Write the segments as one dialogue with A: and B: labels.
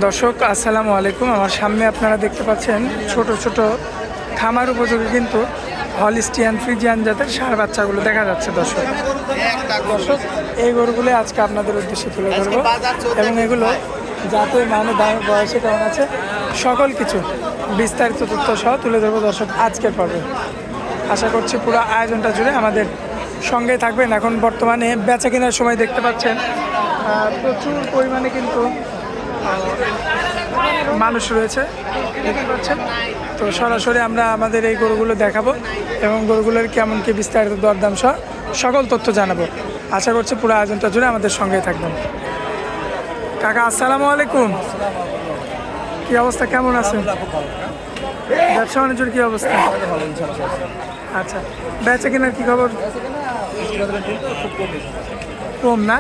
A: দর্শক আসসালামু আলাইকুম। আমার সামনে আপনারা দেখতে পাচ্ছেন ছোট ছোট খামার উপযোগী কিন্তু হলিস্টিয়ান ফ্রিজিয়ান জাতের ষাঁড় বাচ্চাগুলো দেখা যাচ্ছে। দর্শক এই গরুগুলো আজকে আপনাদের উদ্দেশ্যে তুলে ধরবো এবং এগুলো যাতে মানে দামের বয়সে কেমন আছে সকল কিছু বিস্তারিত তথ্য সহ তুলে ধরবো দর্শক আজকের পর্বে। আশা করছি পুরো আয়োজনটা জুড়ে আমাদের সঙ্গেই থাকবেন। এখন বর্তমানে বেচা কেনার সময় দেখতে পাচ্ছেন প্রচুর পরিমাণে কিন্তু মানুষ রয়েছে, দেখতে পাচ্ছেন। তো সরাসরি আমরা আমাদের এই গরুগুলো দেখাবো এবং গরুগুলোর কেমন কি বিস্তারিত দরদাম সহ সকল তথ্য জানাবো। আশা করছি পুরো আয়োজনটা জুড়ে আমাদের সঙ্গেই থাকবেন। কাকা আসসালামু আলাইকুম, কি অবস্থা, কেমন আছেন? ব্যবসা বাণিজ্যের কি অবস্থা? আচ্ছা, বেচা কেনার কি খবর? কম না?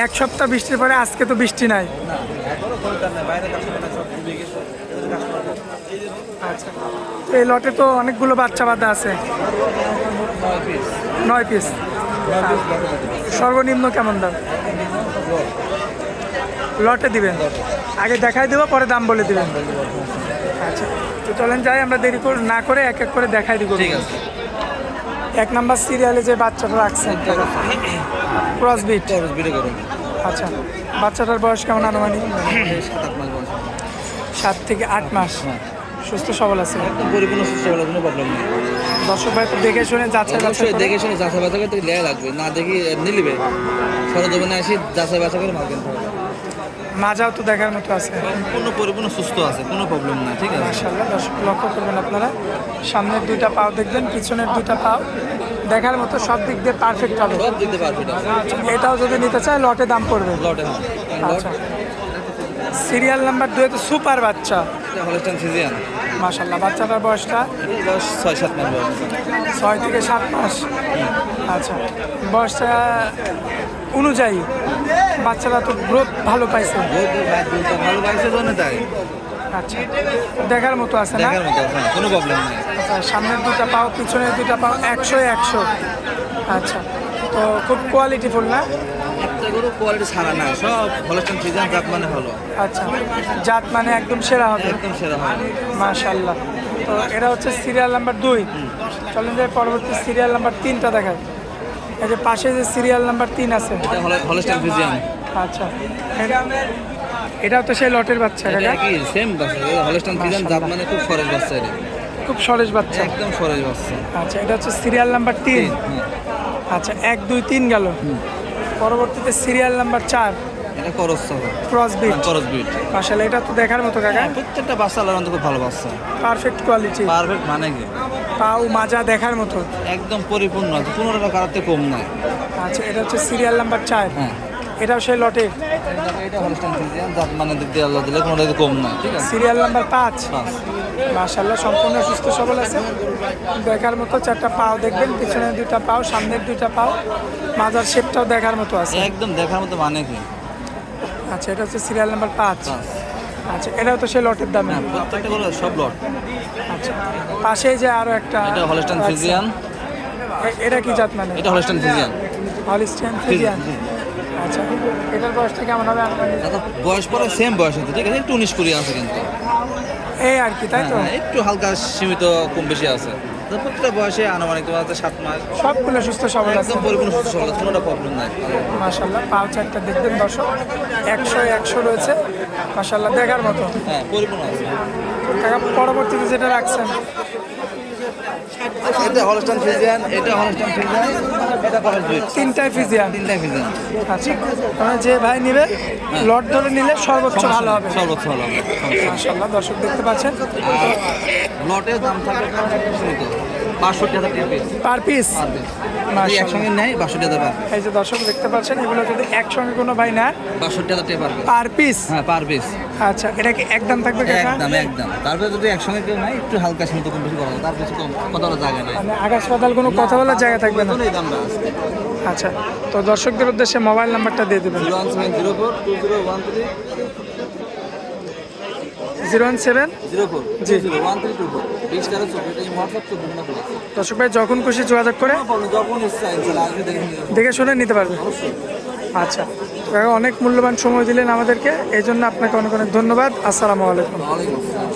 A: এক সপ্তাহ বৃষ্টির পরে আজকে তো বৃষ্টি নাই। আচ্ছা, এই লটে তো অনেকগুলো বাচ্চা বাঁধা আছে, 9 পিস। সর্বনিম্ন কেমন দাম লটে দিবেন? আগে দেখাই দেবো, পরে দাম বলে দিবেন। আচ্ছা, তো চলেন যাই, আমরা দেরি না করে এক এক করে দেখাই দিব। এক নাম্বার সিরিয়ালে যে বাচ্চাটা রাখছেন ক্রসবিট। আচ্ছা, বাচ্চাটার বয়স কেমন আনুমানিক? 7 থেকে 8 মাস। সুস্থ সবল আছে,
B: পরিপূর্ণ সুস্থ সবল, কোনো প্রবলেম নেই।
A: দর্শক ভাই তো দেখে শুনে যাচাই বাছাই
B: দেখে শুনে যাচাই বাছাই করতে লেয়া লাগবে, না দেখি এমনি নিবে। সরজমিনে আসি যাচাই বাছাই করে মাল কিনতে হবে।
A: মাজাও তো দেখার মতো আছে,
B: সম্পূর্ণ পরিপূর্ণ সুস্থ আছে, কোনো প্রবলেম নাই। ঠিক আছে,
A: মাশাআল্লাহ। দর্শক লক্ষ্য করবেন আপনারা, সামনের 2টা পাও দেখবেন, পিছনের 2টা পাও দেখার মতো, সব দিক দিয়ে পারফেক্ট হবে।
B: সব দিতে পারফেক্ট আছে।
A: এটাও যদি নিতে চায় লটে দাম পড়বে।
B: লটে
A: আচ্ছা, সিরিয়াল নাম্বার 2 তো সুপার বাচ্চা
B: হলস্টাইন ফ্রিজিয়ান।
A: মাশাআল্লাহ, বাচ্চাটার বয়সটা
B: 6-7 মাস বয়স।
A: 6 থেকে 7 মাস। আচ্ছা, বয়সটা অনুযায়ী বাচ্চারা তো গ্রোথ ভালো পাইছে।
B: ভালো পাইছে জন্য তাই।
A: আচ্ছা, দেখার মতো আছে না?
B: দেখার মতো আছে, কোনো প্রবলেম নেই।
A: আচ্ছা, সামনের 2টা পাও, পিছনের 2টা পাও 100-100। আচ্ছা, তো খুব কোয়ালিটিফুল না?
B: একটা গরু কোয়ালিটি ছাড়া না, সব হলস্টাইন ফ্রিজিয়ান জাত মানে ভালো।
A: আচ্ছা, জাত মানে একদম সেরা হবে।
B: একদম সেরা হবে,
A: মাশাআল্লাহ। তো এটা হচ্ছে সিরিয়াল নাম্বার 2। চলেন যে পরবর্তী সিরিয়াল নাম্বার 3টা দেখায়। এই যে পাশে যে সিরিয়াল নাম্বার 3 আছে,
B: এটা হলস্টাইন ফ্রিজিয়ান।
A: আচ্ছা, এটাও তো সেই লটের বাচ্চা?
B: এটা কি সেম বাচ্চা, হলস্টাইন ফ্রিজিয়ান জাত মানে খুব সরেস বাচ্চা, এটা
A: খুব সরেস বাচ্চা,
B: একদম সরেস বাচ্চা।
A: আচ্ছা, এটা হচ্ছে সিরিয়াল নাম্বার 3। আচ্ছা, 1 2 3 গেল। পরবর্তীতে সিরিয়াল নাম্বার 4,
B: এটা
A: ক্রসবিট।
B: ক্রসবিট
A: মাশাআল্লাহ, এটা তো দেখার মতো কাকা।
B: প্রত্যেকটা বাচ্চা আলাদা খুব ভালো বাচ্চা,
A: পারফেক্ট কোয়ালিটি,
B: পারফেক্ট মানে কি
A: পাও মাজা দেখার মতো,
B: একদম পরিপূর্ণ আছে, 15 টাকা কারাতে কম নাই।
A: আচ্ছা, এটা হচ্ছে সিরিয়াল নাম্বার 4।
B: হ্যাঁ,
A: এটাও সেই লটে।
B: এটা হলস্টাইন ফ্রিজিয়ান জাত মানে দিক দিয়ে আল্লাহ দিলে কোনো কম নাই। ঠিক আছে,
A: সিরিয়াল নাম্বার 5। মাশাআল্লাহ, সম্পূর্ণ সুস্থ সবল আছে, দেখার মতো। 4টা পাও দেখবেন, পিছনের 2টা পাও, সামনের 2টা পাও, মাজার শেপটাও দেখার মতো আছে,
B: একদম দেখার মতো মানে কি।
A: আচ্ছা, এটা হচ্ছে সিরিয়াল নাম্বার 5। আচ্ছা, এটাও তো সেই লটের দামে।
B: প্রত্যেকটা গরু সব লট।
A: আচ্ছা, পাশে যে আরো একটা,
B: এটা হলস্টাইন ফ্রিজিয়ান।
A: এটা কি জাত মানে?
B: এটা হলস্টাইন ফ্রিজিয়ান,
A: হলিস্টিয়ান ফ্রিজিয়ান। আচ্ছা, এটার বয়সটা কেমন হবে আনুমানিক?
B: বয়স পরে সেম বয়স আছে, ঠিক আছে, একটু 19-20 আছে কিন্তু,
A: এই আর কি, তাই তো?
B: একটু হালকা সীমিত কম বেশি আছে। প্রত্যেকটা বয়সে আনুমানিক তোমার 7 মাস,
A: সবগুলো সুস্থ সবল আছে,
B: একদম পরিপূর্ণ সুস্থ সবল আছে, কোনোটা প্রবলেম নাই।
A: মাশাআল্লাহ, পাও 4টা দেখবেন দর্শক, 100-100 রয়েছে, মাশাআল্লাহ, দেখার মতো।
B: হ্যাঁ, পরিপূর্ণ আছে।
A: পরবর্তীতে যেটা রাখছেন,
B: এটা হলস্টাইন ফ্রিজিয়ান, এটা হলস্টাইন ফ্রিজিয়ান, এটা ক্রসবিট।
A: 3টাই ফ্রিজিয়ান। আচ্ছা, মানে যে ভাই নেবে লট ধরে নিলে সর্বোচ্চ ভালো হবে,
B: সর্বোচ্চ ভালো হবে।
A: মাশাআল্লাহ। দর্শক দেখতে পাচ্ছেন,
B: লটের দাম থাকবে 62,000 টাকা পিস,
A: পার পিস।
B: যদি একসঙ্গে নেয় 62,000 টাকা।
A: এই যে দর্শক দেখতে পাচ্ছেন, এগুলো যদি একসঙ্গে কোনো ভাই নেয়
B: 62,000 টাকা পারবে,
A: পার পিস।
B: হ্যাঁ, পার পিস।
A: আচ্ছা, এটা কি একদম থাকবে কাকা?
B: একদম। তারপরে যদি একসঙ্গে কেউ নাই একটু হালকা সীমিত কম বেশি করা যায়, তার কিছু কম কথা বলার জায়গা নাই,
A: মানে আকাশ পাতাল কোনো কথা বলার জায়গা থাকবে না।
B: এই দামটা আছে।
A: আচ্ছা, তো দর্শকদের উদ্দেশ্যে মোবাইল নাম্বারটা দিয়ে দেবেন।
B: 017042013
A: 017 জি।
B: 201324 20 টাকা 24 এই হোয়াটসঅ্যাপ তো দুটো না।
A: দর্শক ভাই যখন খুশি যোগাযোগ করে
B: যখন ইচ্ছা ইনশাআল্লাহ আসবে দেখে নিয়ে
A: দেখে শুনে নিতে পারবে। আচ্ছা, তো অনেক মূল্যবান সময় দিলেন আমাদেরকে, এই জন্য আপনাকে অনেক অনেক ধন্যবাদ। আসসালামু আলাইকুম।
B: ওয়ালাইকুম আসসালাম।